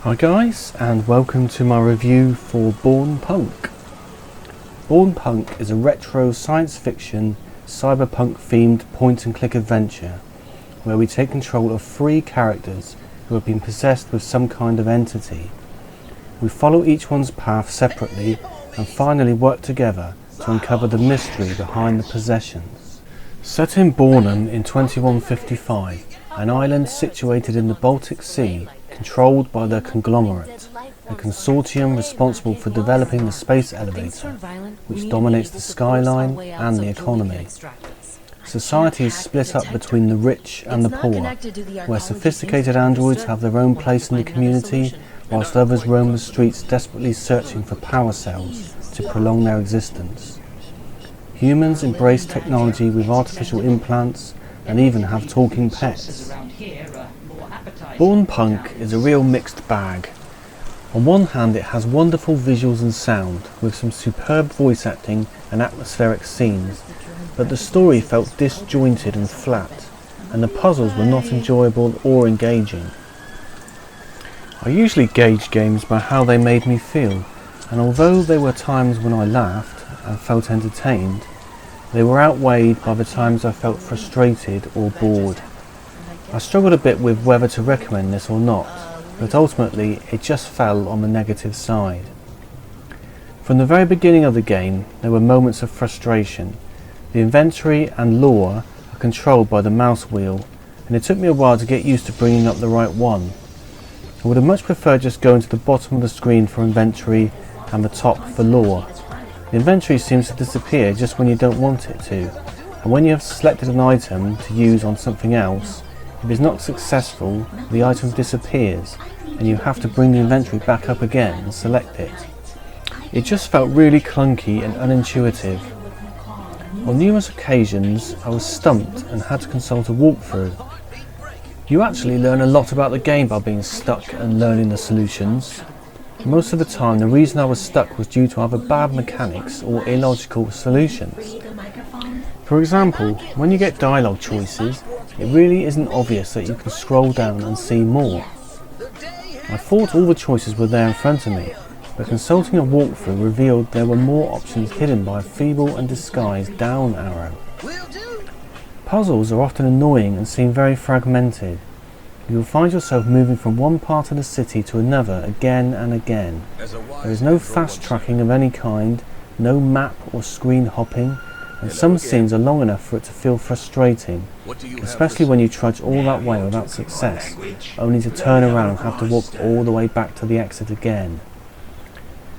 Hi guys, and welcome to my review for Born Punk. Born Punk is a retro science fiction, cyberpunk themed point and click adventure where we take control of three characters who have been possessed with some kind of entity. We follow each one's path separately and finally work together to uncover the mystery behind the possessions. Set in Bornholm in 2155, an island situated in the Baltic Sea, controlled by the Conglomerate, a consortium responsible for developing the space elevator, which dominates the skyline and the economy. Society is split up between the rich and the poor, where sophisticated androids have their own place in the community, whilst others roam the streets desperately searching for power cells to prolong their existence. Humans embrace technology with artificial implants and even have talking pets. Born Punk is a real mixed bag. On one hand, it has wonderful visuals and sound, with some superb voice acting and atmospheric scenes, but the story felt disjointed and flat, and the puzzles were not enjoyable or engaging. I usually gauge games by how they made me feel, and although there were times when I laughed and felt entertained, they were outweighed by the times I felt frustrated or bored. I struggled a bit with whether to recommend this or not, but ultimately it just fell on the negative side. From the very beginning of the game, there were moments of frustration. The inventory and lore are controlled by the mouse wheel, and it took me a while to get used to bringing up the right one. I would have much preferred just going to the bottom of the screen for inventory and the top for lore. The inventory seems to disappear just when you don't want it to, and when you have selected an item to use on something else, if it's not successful, the item disappears and you have to bring the inventory back up again and select it. It just felt really clunky and unintuitive. On numerous occasions I was stumped and had to consult a walkthrough. You actually learn a lot about the game by being stuck and learning the solutions. Most of the time the reason I was stuck was due to either bad mechanics or illogical solutions. For example, when you get dialogue choices, it really isn't obvious that you can scroll down and see more. I thought all the choices were there in front of me, but consulting a walkthrough revealed there were more options hidden by a feeble and disguised down arrow. Puzzles are often annoying and seem very fragmented. You will find yourself moving from one part of the city to another again and again. There is no fast tracking of any kind, no map or screen hopping, and some scenes are long enough for it to feel frustrating, especially when you trudge all that way without success, only to turn around and have to walk all the way back to the exit again.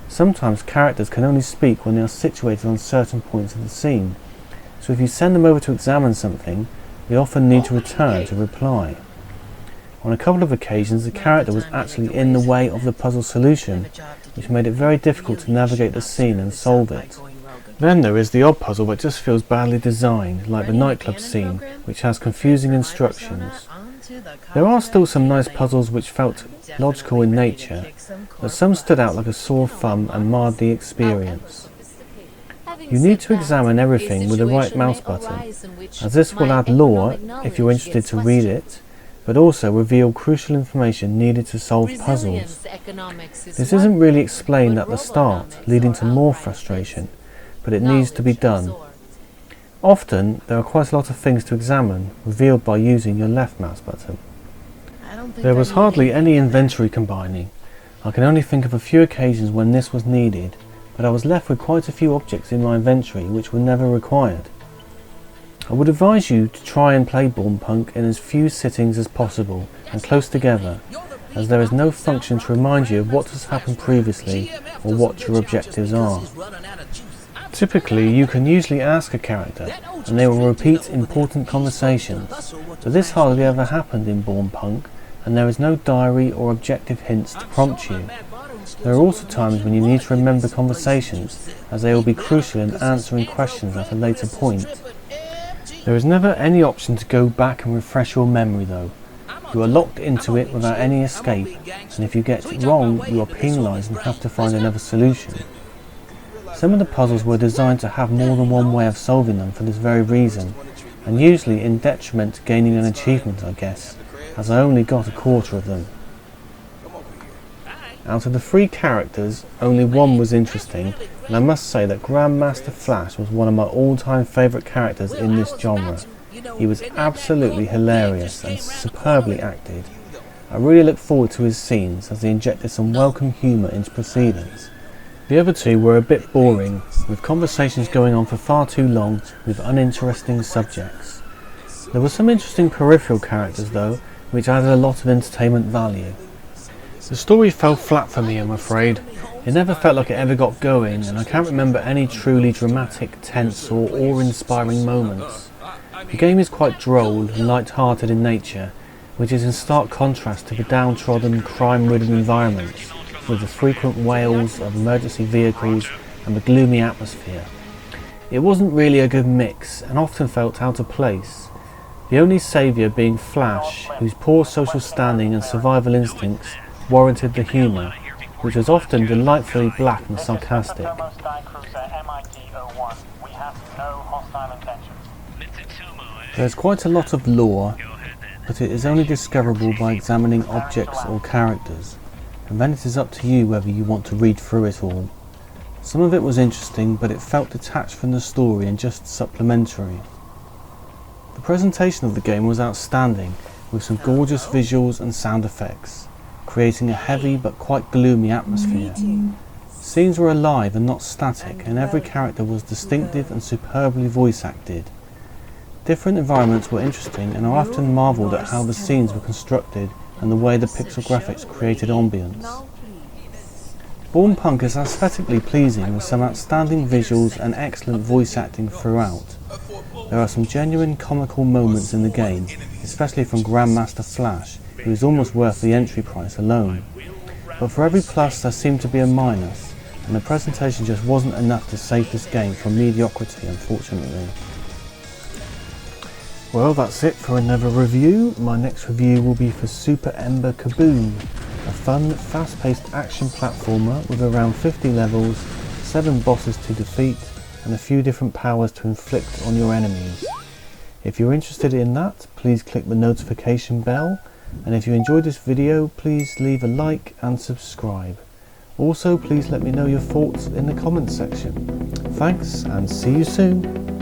Sometimes characters can only speak when they are situated on certain points of the scene, so if you send them over to examine something, they often need to return to reply. On a couple of occasions the character was actually in the way of the puzzle solution, which made it very difficult to navigate the scene and solve it. Then there is the odd puzzle that just feels badly designed, like the nightclub scene, which has confusing instructions. There are still some nice puzzles which felt logical in nature, but some stood out like a sore thumb and marred the experience. You need to examine everything with the right mouse button, as this will add lore if you're interested to read it, but also reveal crucial information needed to solve puzzles. This isn't really explained at the start, leading to more frustration, but it needs to be done. Often there are quite a lot of things to examine, revealed by using your left mouse button. There was hardly any inventory combining. I can only think of a few occasions when this was needed, but I was left with quite a few objects in my inventory which were never required. I would advise you to try and play Born Punk in as few sittings as possible and close together, as there is no function to remind you of what has happened previously or what your objectives are. Typically, you can usually ask a character, and they will repeat important conversations, but this hardly ever happened in Born Punk, and there is no diary or objective hints to prompt you. There are also times when you need to remember conversations, as they will be crucial in answering questions at a later point. There is never any option to go back and refresh your memory though. You are locked into it without any escape, and if you get it wrong, you are penalised and have to find another solution. Some of the puzzles were designed to have more than one way of solving them for this very reason, and usually in detriment to gaining an achievement, I guess, as I only got a quarter of them. Out of the 3 characters, only one was interesting, and I must say that Grandmaster Flash was one of my all-time favourite characters in this genre. He was absolutely hilarious and superbly acted. I really look forward to his scenes as he injected some welcome humour into proceedings. The other 2 were a bit boring, with conversations going on for far too long with uninteresting subjects. There were some interesting peripheral characters though, which added a lot of entertainment value. The story fell flat for me, I'm afraid. It never felt like it ever got going, and I can't remember any truly dramatic, tense or awe-inspiring moments. The game is quite droll and light-hearted in nature, which is in stark contrast to the downtrodden, crime-ridden environments, with the frequent wails of emergency vehicles and the gloomy atmosphere. It wasn't really a good mix, and often felt out of place. The only saviour being Flash, whose poor social standing and survival instincts warranted the humour, which was often delightfully black and sarcastic. There's quite a lot of lore, but it is only discoverable by examining objects or characters, and then it is up to you whether you want to read through it all. Some of it was interesting, but it felt detached from the story and just supplementary. The presentation of the game was outstanding, with some gorgeous visuals and sound effects, creating a heavy but quite gloomy atmosphere. Scenes were alive and not static, and every character was distinctive and superbly voice acted. Different environments were interesting, and I often marvelled at how the scenes were constructed and the way the pixel graphics created ambience. Born Punk is aesthetically pleasing, with some outstanding visuals and excellent voice acting throughout. There are some genuine comical moments in the game, especially from Grandmaster Flash, who is almost worth the entry price alone. But for every plus there seemed to be a minus, and the presentation just wasn't enough to save this game from mediocrity, unfortunately. Well, that's it for another review. My next review will be for Super Ember Kaboom, a fun, fast-paced action platformer with around 50 levels, 7 bosses to defeat, and a few different powers to inflict on your enemies. If you're interested in that, please click the notification bell, and if you enjoyed this video, please leave a like and subscribe. Also, please let me know your thoughts in the comments section. Thanks, and see you soon.